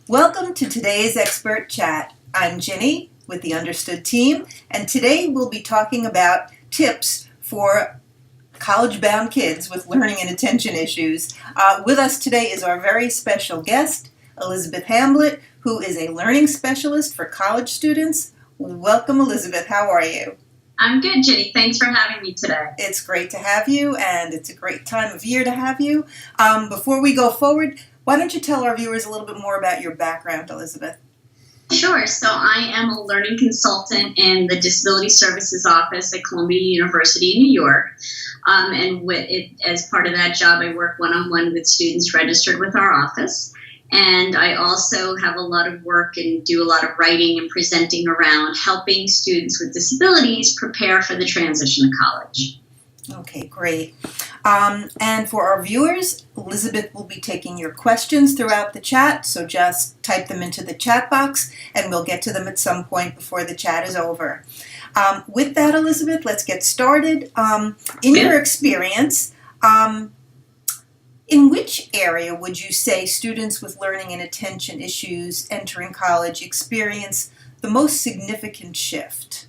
Welcome to today's Expert Chat. I'm Ginny with the Understood team, and today we'll be talking about tips for college-bound kids with learning and attention issues. With us today is our very special guest, Elizabeth Hamblet, who is a learning specialist for college students. Welcome, Elizabeth. How are you? I'm good, Ginny. Thanks for having me today. It's great to have you, and it's a great time of year to have you. Before we go forward, why don't you tell our viewers a little bit more about your background, Elizabeth? Sure. So I am a learning consultant in the Disability Services Office at Columbia University in New York. As part of that job, I work one-on-one with students registered with our office. And I also have a lot of work and do a lot of writing and presenting around helping students with disabilities prepare for the transition to college. Okay, great. And for our viewers, Elizabeth will be taking your questions throughout the chat, so just type them into the chat box and we'll get to them at some point before the chat is over. With that, Elizabeth, let's get started. In your experience, in which area would you say students with learning and attention issues entering college experience the most significant shift?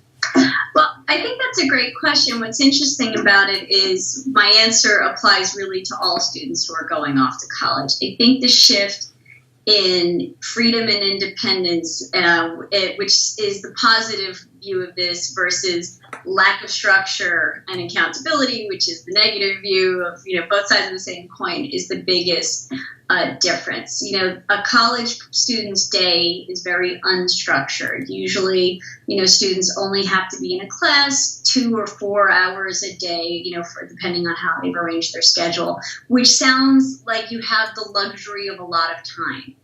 Well, I think that's a great question. What's interesting about it is my answer applies really to all students who are going off to college. I think the shift in freedom and independence, which is the positive view of this, versus lack of structure and accountability, which is the negative view of, both sides of the same coin, is the biggest difference. A college student's day is very unstructured. Usually, students only have to be in a class 2 or 4 hours a day, depending on how they've arranged their schedule, which sounds like you have the luxury of a lot of time.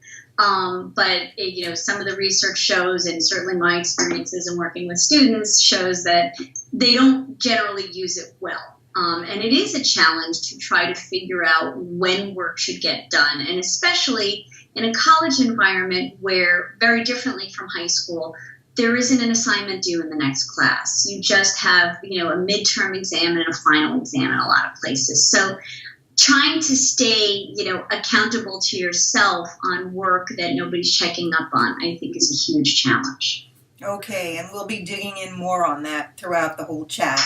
But some of the research shows, and certainly my experiences in working with students shows that they don't generally use it well. And it is a challenge to try to figure out when work should get done, and especially in a college environment where, very differently from high school, there isn't an assignment due in the next class. You just have, a midterm exam and a final exam in a lot of places. So trying to stay, accountable to yourself on work that nobody's checking up on, I think is a huge challenge. Okay, and we'll be digging in more on that throughout the whole chat.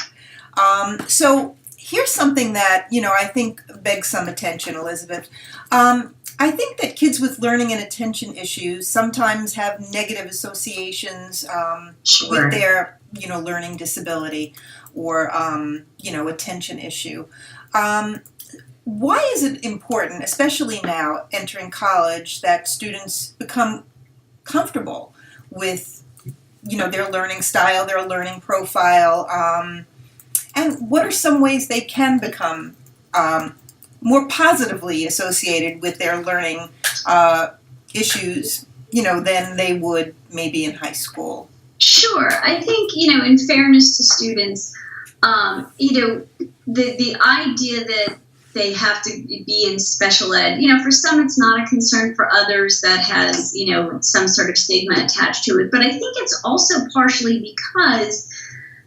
So here's something that, I think begs some attention, Elizabeth. I think that kids with learning and attention issues sometimes have negative associations Sure. with their, learning disability or, attention issue. Why is it important, especially now entering college, that students become comfortable with, their learning style, their learning profile, and what are some ways they can become more positively associated with their learning issues, than they would maybe in high school? Sure. I think, in fairness to students, the idea that they have to be in special ed, for some it's not a concern, for others that has, some sort of stigma attached to it. But I think it's also partially because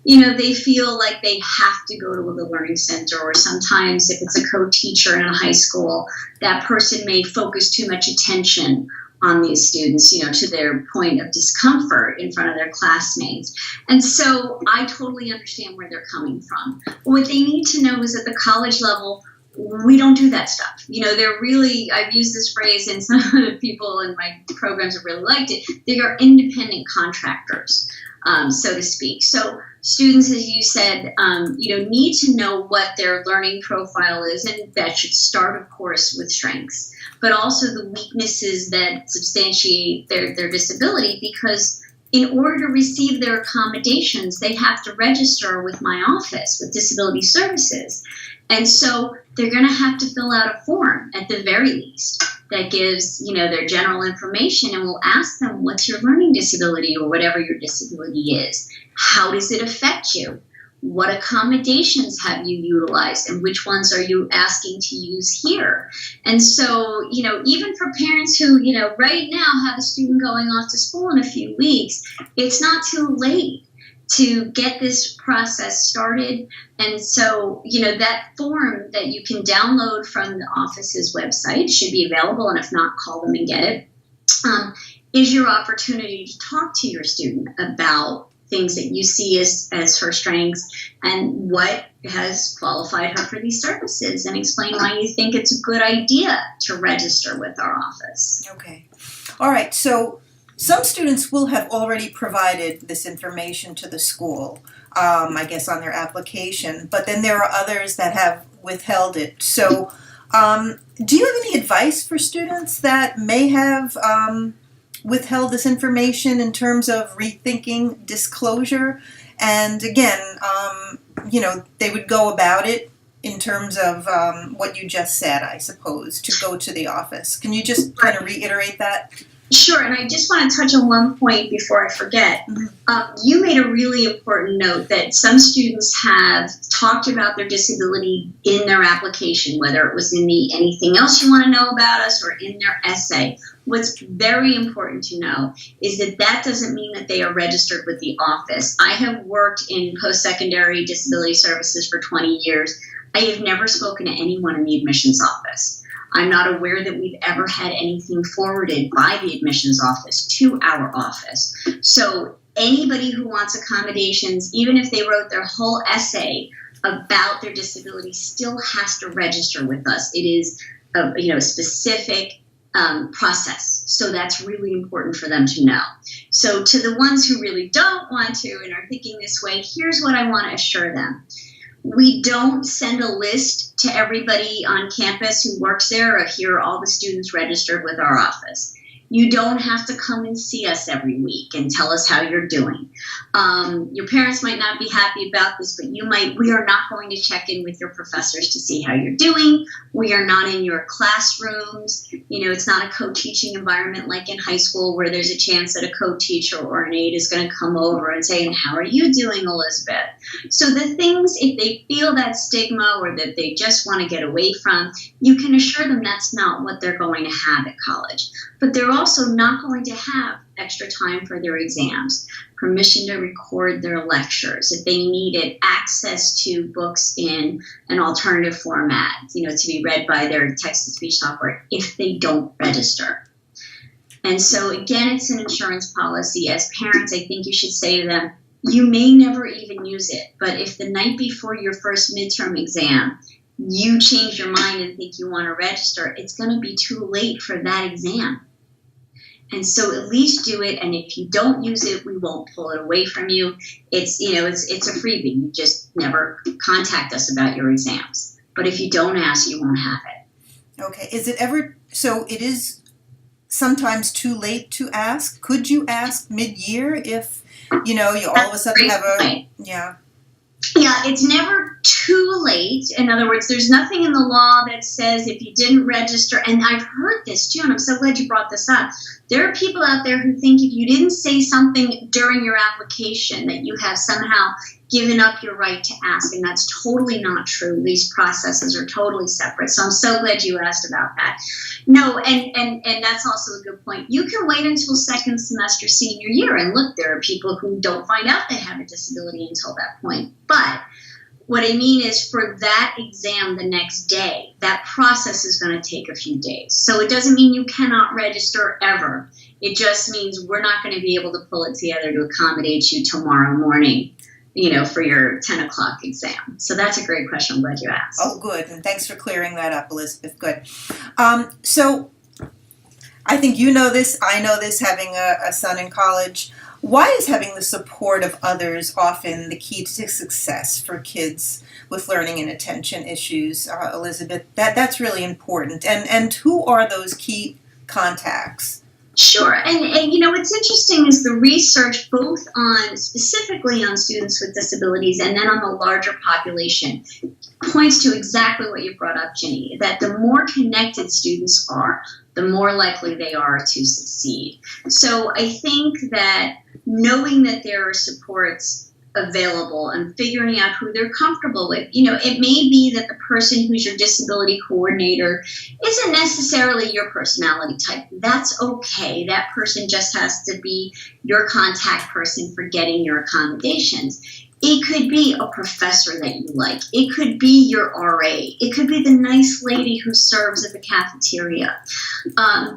they feel like they have to go to the learning center, or sometimes if it's a co-teacher in a high school, that person may focus too much attention on these students, to their point of discomfort in front of their classmates. And so I totally understand where they're coming from. What they need to know is at the college level, we don't do that stuff. They're really, I've used this phrase, and some of the people in my programs have really liked it, they are independent contractors, so to speak. So students, as you said, need to know what their learning profile is, and that should start, of course, with strengths, but also the weaknesses that substantiate their disability, because in order to receive their accommodations, they have to register with my office, with Disability Services. And so they're going to have to fill out a form, at the very least, that gives, their general information, and we'll ask them, what's your learning disability, or whatever your disability is? How does it affect you? What accommodations have you utilized, and which ones are you asking to use here? And so, even for parents who, right now have a student going off to school in a few weeks, it's not too late to get this process started. And so, that form that you can download from the office's website should be available, and if not, call them and get it. is your opportunity to talk to your student about things that you see as her strengths and what has qualified her for these services, and explain why you think it's a good idea to register with our office. Okay. All right. So some students will have already provided this information to the school, I guess, on their application, but then there are others that have withheld it. So do you have any advice for students that may have withheld this information in terms of rethinking disclosure? And again, they would go about it in terms of what you just said, I suppose, to go to the office. Can you just kind of reiterate that? Sure, and I just want to touch on one point before I forget. You made a really important note that some students have talked about their disability in their application, whether it was in the anything else you want to know about us or in their essay. What's very important to know is that doesn't mean that they are registered with the office. I have worked in post-secondary disability services for 20 years. I have never spoken to anyone in the admissions office. I'm not aware that we've ever had anything forwarded by the admissions office to our office. So anybody who wants accommodations, even if they wrote their whole essay about their disability, still has to register with us. It is a specific process. So that's really important for them to know. So to the ones who really don't want to and are thinking this way, here's what I want to assure them. We don't send a list to everybody on campus who works there of here are all the students registered with our office. You don't have to come and see us every week and tell us how you're doing. Your parents might not be happy about this, but we are not going to check in with your professors to see how you're doing. We are not in your classrooms. It's not a co-teaching environment like in high school where there's a chance that a co-teacher or an aide is going to come over and say, and how are you doing, Elizabeth? So the things, if they feel that stigma or that they just want to get away from, you can assure them that's not what they're going to have at college. But they're also not going to have extra time for their exams, permission to record their lectures, if they needed access to books in an alternative format, to be read by their text-to-speech software if they don't register. And so, again, it's an insurance policy. As parents, I think you should say to them, you may never even use it, but if the night before your first midterm exam, you change your mind and think you want to register, it's going to be too late for that exam. And so at least do it, and if you don't use it, we won't pull it away from you. It's a freebie. You just never contact us about your exams. But if you don't ask, you won't have it. Okay. Is it ever, so it is sometimes too late to ask? Could you ask mid-year if, you all of a sudden have a, yeah. Yeah, it's never too late. In other words, there's nothing in the law that says if you didn't register, and I've heard this too, and I'm so glad you brought this up. There are people out there who think if you didn't say something during your application that you have somehow given up your right to ask, and that's totally not true. These processes are totally separate. So I'm so glad you asked about that. No, and that's also a good point. You can wait until second semester senior year, and look, there are people who don't find out they have a disability until that point. But what I mean is for that exam the next day, that process is going to take a few days. So it doesn't mean you cannot register ever. It just means we're not going to be able to pull it together to accommodate you tomorrow morning, for your 10 o'clock exam. So that's a great question. I'm glad you asked. Oh, good. And thanks for clearing that up, Elizabeth. Good. So I think you know this. I know this, having a son in college. Why is having the support of others often the key to success for kids with learning and attention issues, Elizabeth? That's really important. And who are those key contacts? Sure. And what's interesting is the research both on specifically on students with disabilities and then on the larger population points to exactly what you brought up, Ginny, that the more connected students are, the more likely they are to succeed. So I think that knowing that there are supports available and figuring out who they're comfortable with. It may be that the person who's your disability coordinator isn't necessarily your personality type. That's okay. That person just has to be your contact person for getting your accommodations. It could be a professor that you like. It could be your RA. It could be the nice lady who serves at the cafeteria. A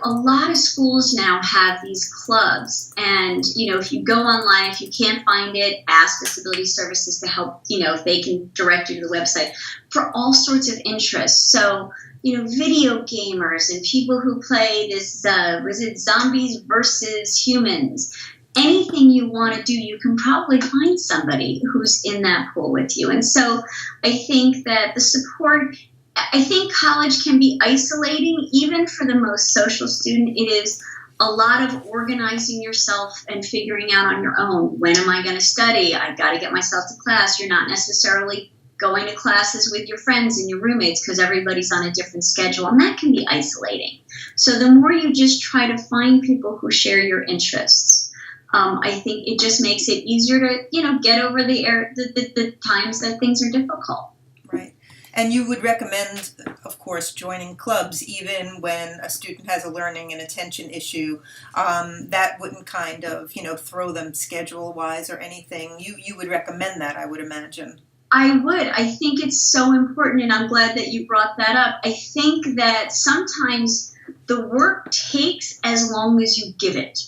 lot of schools now have these clubs, and if you go online, if you can't find it, ask disability services to help, if they can direct you to the website for all sorts of interests. So video gamers and people who play this was it zombies versus humans. Anything you want to do, you can probably find somebody who's in that pool with you. And so I think that the support, I think college can be isolating, even for the most social student. It is a lot of organizing yourself and figuring out on your own. When am I going to study? I got to get myself to class. You're not necessarily going to classes with your friends and your roommates because everybody's on a different schedule, and that can be isolating. So the more you just try to find people who share your interests, I think it just makes it easier to, get over the times that things are difficult. Right. And you would recommend, of course, joining clubs even when a student has a learning and attention issue. That wouldn't kind of, throw them schedule-wise or anything. You would recommend that, I would imagine. I would. I think it's so important, and I'm glad that you brought that up. I think that sometimes the work takes as long as you give it.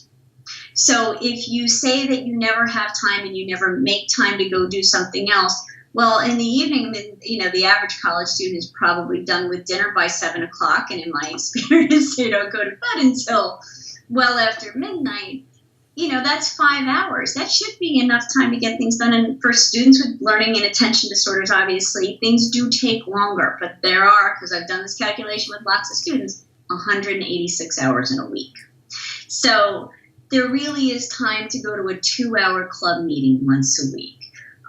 So if you say that you never have time and you never make time to go do something else, well, in the evening, the average college student is probably done with dinner by 7 o'clock, and in my experience, they don't go to bed until well after midnight. That's 5 hours. That should be enough time to get things done. And for students with learning and attention disorders, obviously, things do take longer. But there are, because I've done this calculation with lots of students, 186 hours in a week. So there really is time to go to a 2-hour club meeting once a week.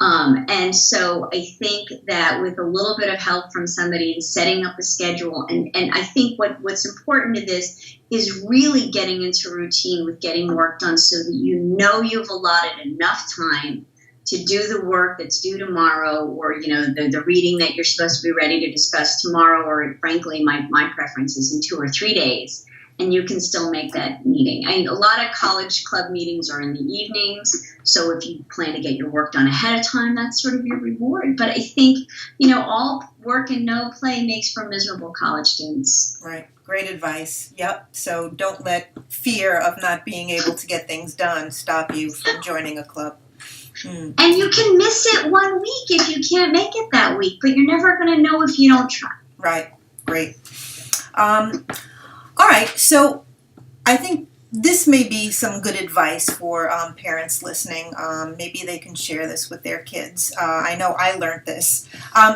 And so I think that with a little bit of help from somebody in setting up a schedule, and I think what's important to this is really getting into routine with getting work done so that you've allotted enough time to do the work that's due tomorrow, or the reading that you're supposed to be ready to discuss tomorrow, or frankly, my preference is in 2 or 3 days. And you can still make that meeting. A lot of college club meetings are in the evenings, so if you plan to get your work done ahead of time, that's sort of your reward. But I think, all work and no play makes for miserable college students. Right. Great advice. Yep. So don't let fear of not being able to get things done stop you from joining a club. And you can miss it 1 week if you can't make it that week, but you're never going to know if you don't try. Right. Great. All right, so I think this may be some good advice for parents listening. Maybe they can share this with their kids. I know I learned this.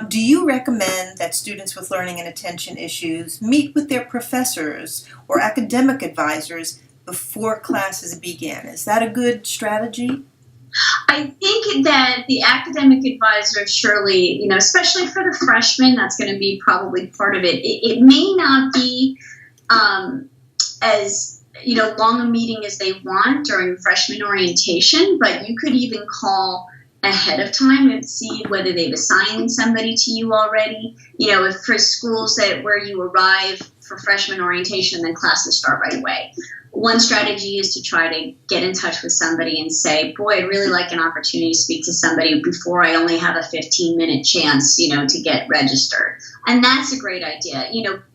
Do you recommend that students with learning and attention issues meet with their professors or academic advisors before classes begin? Is that a good strategy? I think that the academic advisor surely, especially for the freshmen, that's going to be probably part of it. It may not be as long a meeting as they want during freshman orientation, but you could even call ahead of time and see whether they've assigned somebody to you already. If for schools where you arrive for freshman orientation and then classes start right away. One strategy is to try to get in touch with somebody and say, boy, I'd really like an opportunity to speak to somebody before I only have a 15-minute chance, to get registered. And that's a great idea.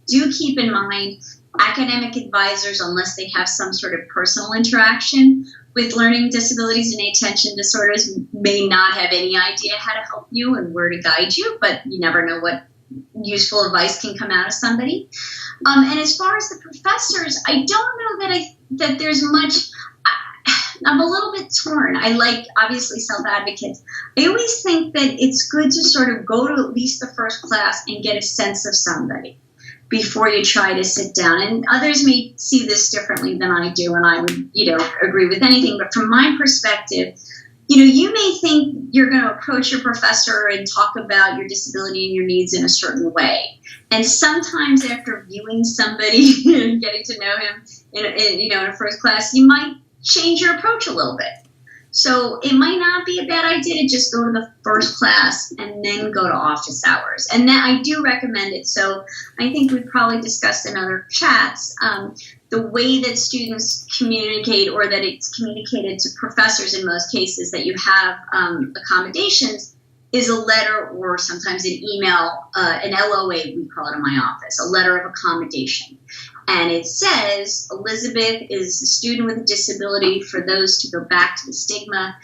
Do keep in mind academic advisors, unless they have some sort of personal interaction with learning disabilities and attention disorders, may not have any idea how to help you and where to guide you, but you never know what useful advice can come out of somebody. And as far as the professors, I don't know that there's much. I'm a little bit torn. I like, obviously, self-advocates. I always think that it's good to sort of go to at least the first class and get a sense of somebody before you try to sit down. And others may see this differently than I do, and I would, agree with anything. But from my perspective, you may think you're going to approach your professor and talk about your disability and your needs in a certain way. And sometimes after viewing somebody and getting to know him in a first class, you might change your approach a little bit. So it might not be a bad idea to just go to the first class and then go to office hours. And that I do recommend it. So I think we've probably discussed in other chats, the way that students communicate, or that it's communicated to professors in most cases, that you have accommodations, is a letter or sometimes an email, an LOA, we call it in my office, a letter of accommodation. And it says, Elizabeth is a student with a disability, for those, to go back to the stigma,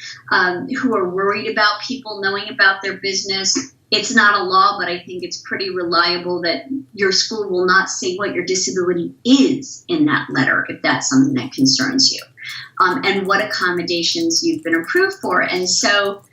who are worried about people knowing about their business. It's not a law, but I think it's pretty reliable that your school will not say what your disability is in that letter if that's something that concerns you, and what accommodations you've been approved for. And so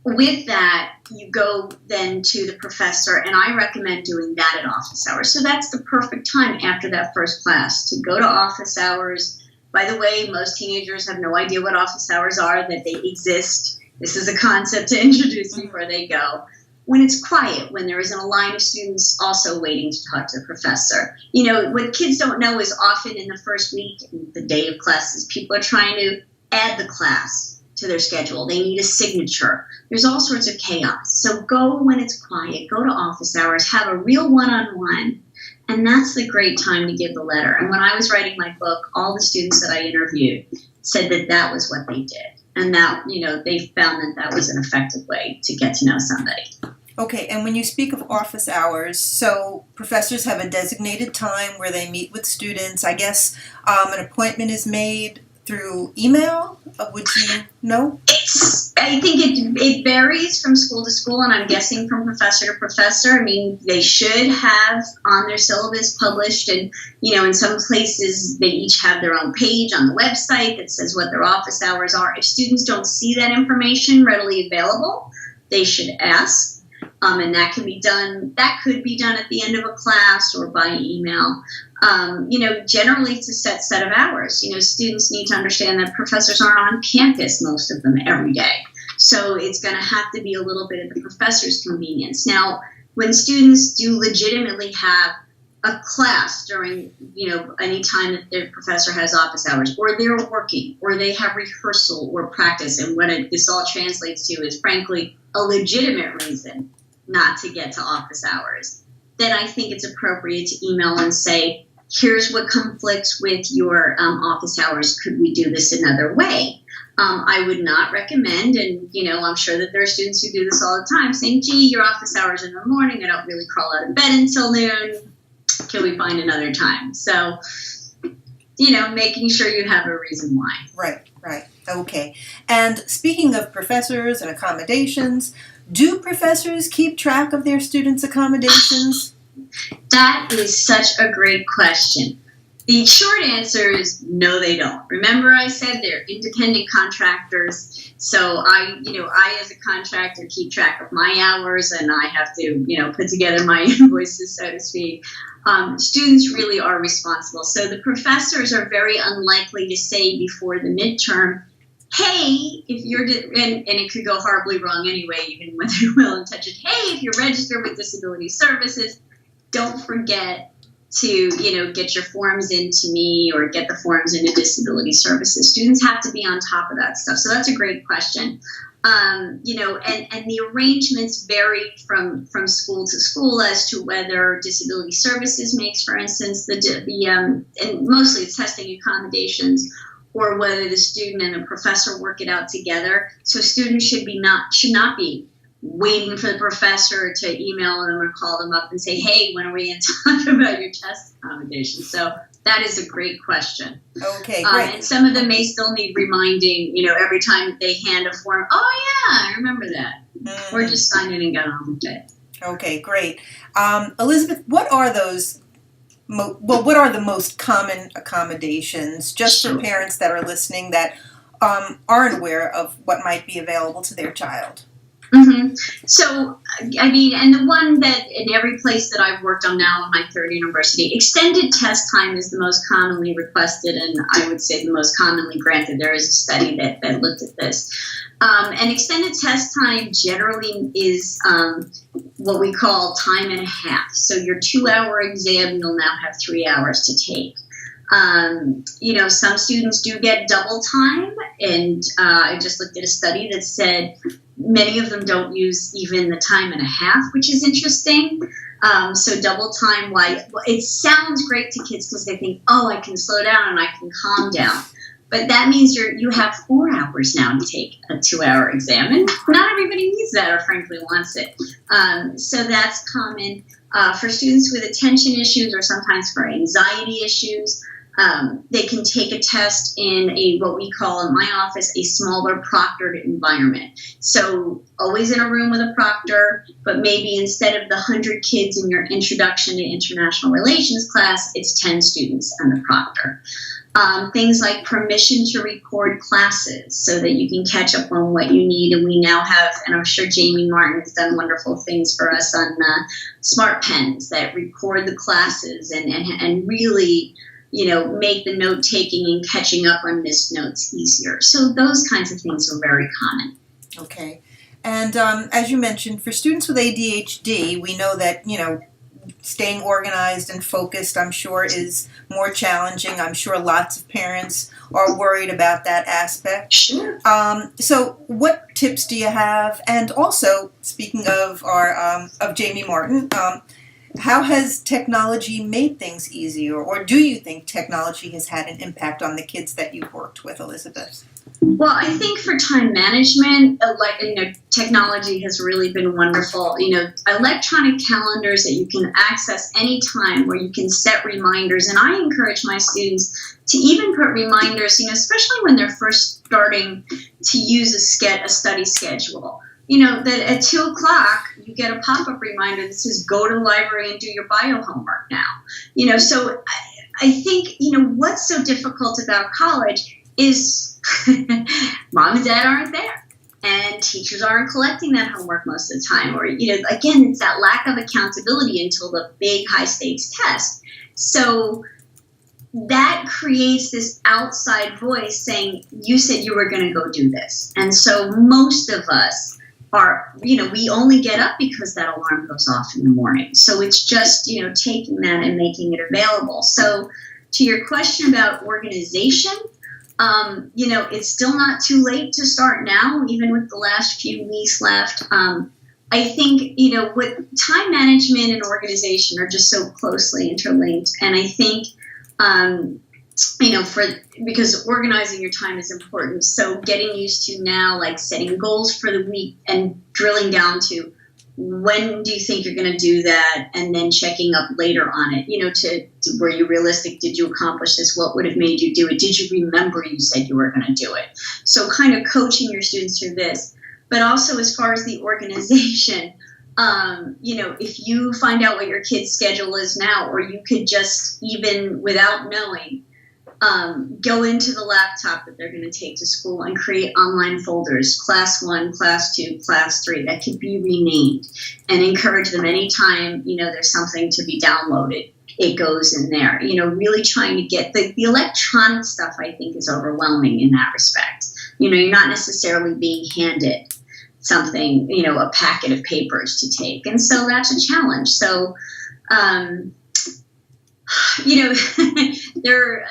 with that, you go then to the professor, and I recommend doing that at office hours. So that's the perfect time after that first class to go to office hours. By the way, most teenagers have no idea what office hours are, that they exist. This is a concept to introduce before they go. When it's quiet, when there isn't a line of students also waiting to talk to the professor. You know, what kids don't know is often in the first week, the day of classes, people are trying to add the class to their schedule. They need a signature. There's all sorts of chaos. So go when it's quiet. Go to office hours. Have a real one-on-one. And that's the great time to give the letter. And when I was writing my book, all the students that I interviewed said that that was what they did. And that, you know, they found that that was an effective way to get to know somebody. Okay, and when you speak of office hours, so professors have a designated time where they meet with students. I guess an appointment is made through email? Would you know? I think it varies from school to school, and I'm guessing from professor to professor. I mean, they should have on their syllabus published, and, you know, in some places they each have their own page on the website that says what their office hours are. If students don't see that information readily available, they should ask. And that can be done. That could be done at the end of a class or by email. You know, generally it's a set of hours. You know, students need to understand that professors aren't on campus, most of them, every day. So it's going to have to be a little bit of the professor's convenience. Now, when students do legitimately have a class during, you know, any time that their professor has office hours, or they're working, or they have rehearsal or practice, and what this all translates to is, frankly, a legitimate reason not to get to office hours, then I think it's appropriate to email and say, here's what conflicts with your office hours. Could we do this another way? I would not recommend, and, you know, I'm sure that there are students who do this all the time, saying, gee, your office hours in the morning, I don't really crawl out of bed until noon. Can we find another time? So, you know, making sure you have a reason why. Right. Okay. And speaking of professors and accommodations, do professors keep track of their students' accommodations? That is such a great question. The short answer is no, they don't. Remember, I said they're independent contractors. So I as a contractor keep track of my hours, and I have to, you know, put together my invoices, so to speak. Students really are responsible. So the professors are very unlikely to say before the midterm, hey, if you're, and it could go horribly wrong anyway, even when they're well-intentioned, hey, if you're registered with Disability Services, don't forget to, you know, get your forms into me or get the forms into Disability Services. Students have to be on top of that stuff. So that's a great question. You know, and the arrangements vary from school to school as to whether Disability Services makes, for instance, and mostly it's testing accommodations, or whether the student and the professor work it out together. So students should not be waiting for the professor to email them or call them up and say, hey, when are we going to talk about your test accommodation? So that is a great question. Okay, great. And some of them may still need reminding, you know, every time they hand a form, oh yeah, I remember that. Or just sign it and get on with it. Okay, great. Elizabeth, what are those what are the most common accommodations, just for parents that are listening that aren't aware of what might be available to their child? Mm-hmm. So, I mean, and the one that in every place that I've worked on now in my third university, extended test time is the most commonly requested, and I would say the most commonly granted. There is a study that looked at this. And extended test time generally is what we call time and a half. So your 2-hour exam, you'll now have 3 hours to take. You know, some students do get double time, and I just looked at a study that said many of them don't use even the time and a half, which is interesting. So double time, it sounds great to kids because they think, oh, I can slow down and I can calm down. But that means you have 4 hours now to take a 2-hour exam, and not everybody needs that or frankly wants it. So that's common. For students with attention issues or sometimes for anxiety issues, they can take a test in what we call in my office a smaller proctored environment. So always in a room with a proctor, but maybe instead of the 100 kids in your Introduction to International Relations class, it's 10 students and the proctor. Things like permission to record classes so that you can catch up on what you need. And we now have, and I'm sure Jamie Martin has done wonderful things for us on smart pens that record the classes and really, make the note taking and catching up on missed notes easier. So those kinds of things are very common. Okay. And as you mentioned, for students with ADHD, we know that, staying organized and focused, I'm sure, is more challenging. I'm sure lots of parents are worried about that aspect. Sure. So what tips do you have? And also, speaking of of Jamie Martin, how has technology made things easier, or do you think technology has had an impact on the kids that you've worked with, Elizabeth? Well, I think for time management, technology has really been wonderful. Electronic calendars that you can access anytime where you can set reminders. And I encourage my students to even put reminders, especially when they're first starting to use a study schedule. That at 2 o'clock, you get a pop-up reminder that says, go to the library and do your bio homework now. So I think, what's so difficult about college is mom and dad aren't there and teachers aren't collecting that homework most of the time. Or, again, it's that lack of accountability until the big high stakes test. So that creates this outside voice saying, you said you were going to go do this. And so most of us we only get up because that alarm goes off in the morning. So it's just, taking that and making it available. So to your question about organization, it's still not too late to start now, even with the last few weeks left. I think, what time management and organization are just so closely interlinked. And I think, because organizing your time is important. So getting used to now, like setting goals for the week and drilling down to when do you think you're going to do that, and then checking up later on it, to were you realistic? Did you accomplish this? What would have made you do it? Did you remember you said you were going to do it? So kind of coaching your students through this, but also as far as the organization, if you find out what your kid's schedule is now, or you could just, even without knowing, go into the laptop that they're going to take to school and create online folders, class 1, class 2, class 3, that could be renamed, and encourage them anytime, there's something to be downloaded, it goes in there. Really trying to get the electronic stuff, I think, is overwhelming in that respect. You're not necessarily being handed something, a packet of papers to take. And so that's a challenge. So, there are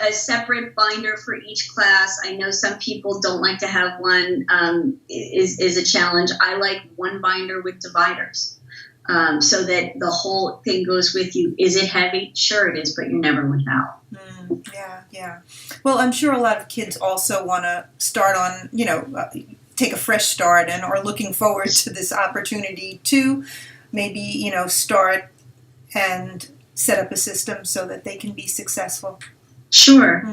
a separate binder for each class. I know some people don't like to have one, is a challenge. I like one binder with dividers, so that the whole thing goes with you. Is it heavy? Sure it is, but you're never without. Yeah. Well, I'm sure a lot of kids also want to start on, take a fresh start and are looking forward to this opportunity to maybe, start and set up a system so that they can be successful. Sure.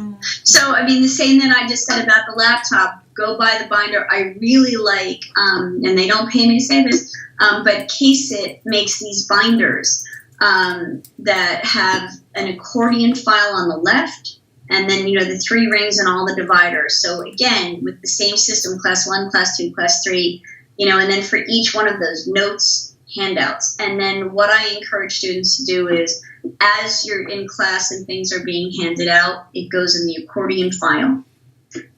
So, the same that I just said about the laptop, go buy the binder. I really like, and they don't pay me to say this, but K-Sit makes these binders that have an accordion file on the left, and then, the 3 rings and all the dividers. So again, with the same system, class 1, class 2, class 3, and then for each one of those notes, handouts. And then what I encourage students to do is, as you're in class and things are being handed out, it goes in the accordion file,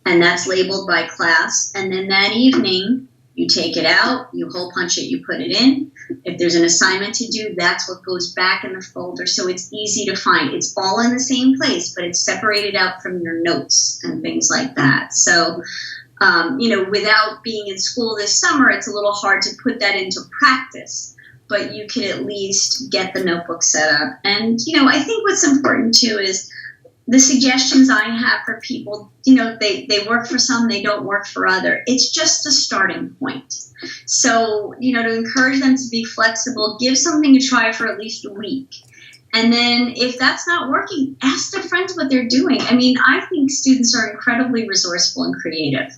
and that's labeled by class. And then that evening, you take it out, you hole punch it, you put it in. If there's an assignment to do, that's what goes back in the folder. So it's easy to find. It's all in the same place, but it's separated out from your notes and things like that. So, without being in school this summer, it's a little hard to put that into practice, but you can at least get the notebook set up. And, I think what's important too is, the suggestions I have for people, they work for some, they don't work for other. It's just a starting point. So, to encourage them to be flexible, give something a try for at least a week. And then if that's not working, ask their friends what they're doing. I mean, I think students are incredibly resourceful and creative.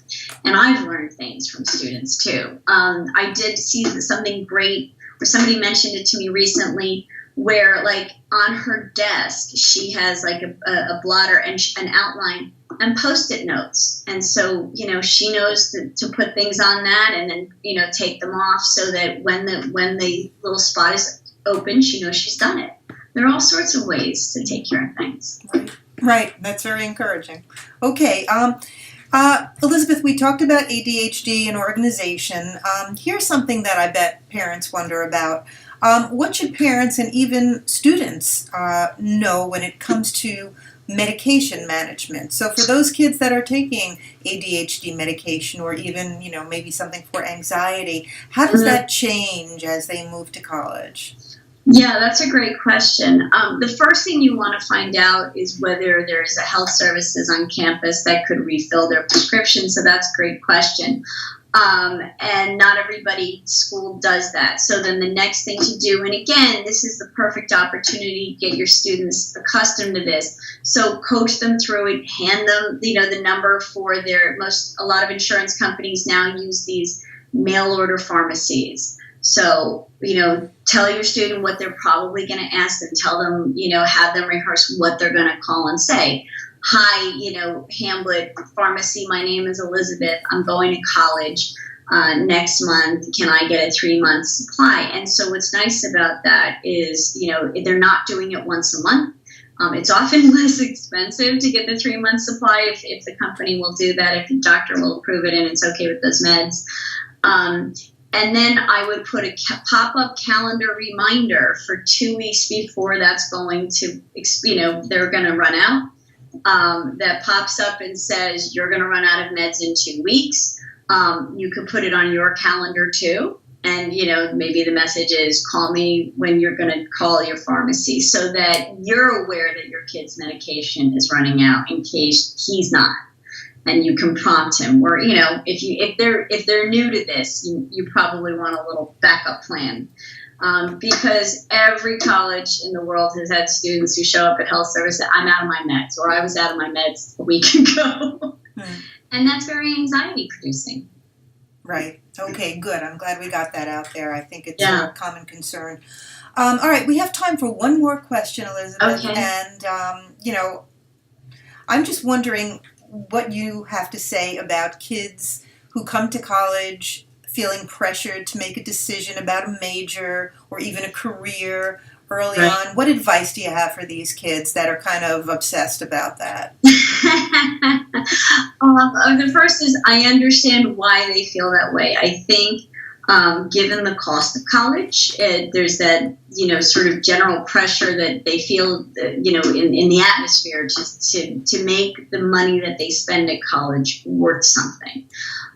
And I've learned things from students too. I did see something great, or somebody mentioned it to me recently, where like on her desk, she has like a blotter and an outline and Post-it notes. And so, she knows to put things on that and then, take them off so that when the little spot is open, she knows she's done it. There are all sorts of ways to take care of things. Right. That's very encouraging. Okay. Elizabeth, we talked about ADHD and organization. Here's something that I bet parents wonder about. What should parents and even students know when it comes to medication management? So for those kids that are taking ADHD medication or even, maybe something for anxiety, how does that change as they move to college? Yeah, that's a great question. The first thing you want to find out is whether there's a health services on campus that could refill their prescription. So that's a great question. And not everybody school does that. So then the next thing to do, and again, this is the perfect opportunity to get your students accustomed to this. So coach them through it, hand them, the number for a lot of insurance companies now use these mail order pharmacies. So, tell your student what they're probably going to ask them. Tell them, have them rehearse what they're going to call and say. Hi, Hamblet Pharmacy, my name is Elizabeth. I'm going to college next month. Can I get a 3-month supply? And so what's nice about that is, they're not doing it once a month. It's often less expensive to get the 3-month supply if the company will do that, if the doctor will approve it and it's okay with those meds. And then I would put a pop-up calendar reminder for 2 weeks before that's going to, they're going to run out. That pops up and says, you're going to run out of meds in 2 weeks. You could put it on your calendar too. And, maybe the message is call me when you're going to call your pharmacy so that you're aware that your kid's medication is running out in case he's not. And you can prompt him. Or, if they're new to this, you probably want a little backup plan. Because every college in the world has had students who show up at health service and I'm out of my meds, or I was out of my meds a week ago. And that's very anxiety producing. Right. Okay, good. I'm glad we got that out there. I think it's a common concern. All right, we have time for one more question, Elizabeth. Okay. And, I'm just wondering what you have to say about kids who come to college feeling pressured to make a decision about a major or even a career early on. What advice do you have for these kids that are kind of obsessed about that? The first is I understand why they feel that way. I think given the cost of college, there's that, sort of general pressure that they feel, in the atmosphere to make the money that they spend at college worth something.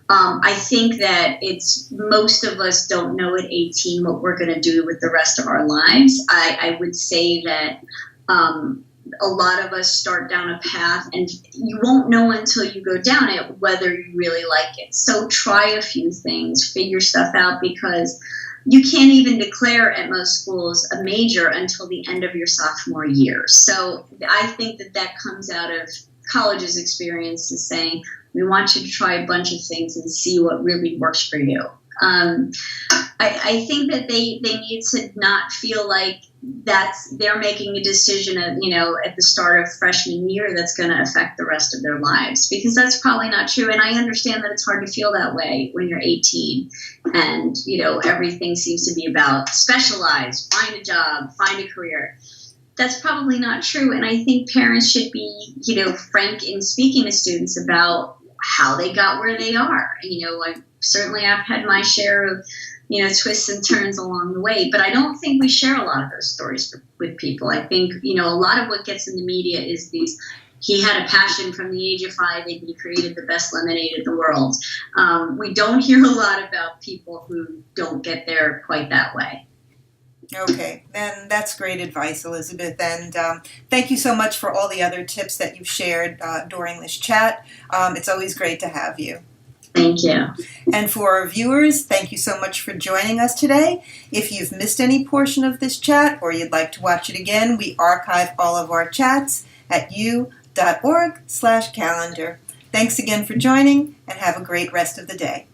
I think that most of us don't know at 18 what we're going to do with the rest of our lives. I would say that a lot of us start down a path and you won't know until you go down it whether you really like it. So try a few things, figure stuff out, because you can't even declare at most schools a major until the end of your sophomore year. So I think that comes out of college's experience is saying, we want you to try a bunch of things and see what really works for you. I think that they need to not feel like they're making a decision at the start of freshman year that's going to affect the rest of their lives, because that's probably not true. And I understand that it's hard to feel that way when you're 18 and everything seems to be about specialize, find a job, find a career. That's probably not true. And I think parents should be frank in speaking to students about how they got where they are. I've had my share of twists and turns along the way, but I don't think we share a lot of those stories with people. I think a lot of what gets in the media is he had a passion from the age of 5 and he created the best lemonade in the world. We don't hear a lot about people who don't get there quite that way. Okay, then that's great advice, Elizabeth. And thank you so much for all the other tips that you've shared during this chat. It's always great to have you. Thank you. And for our viewers, thank you so much for joining us today. If you've missed any portion of this chat or you'd like to watch it again, we archive all of our chats at u.org/calendar. Thanks again for joining, and have a great rest of the day.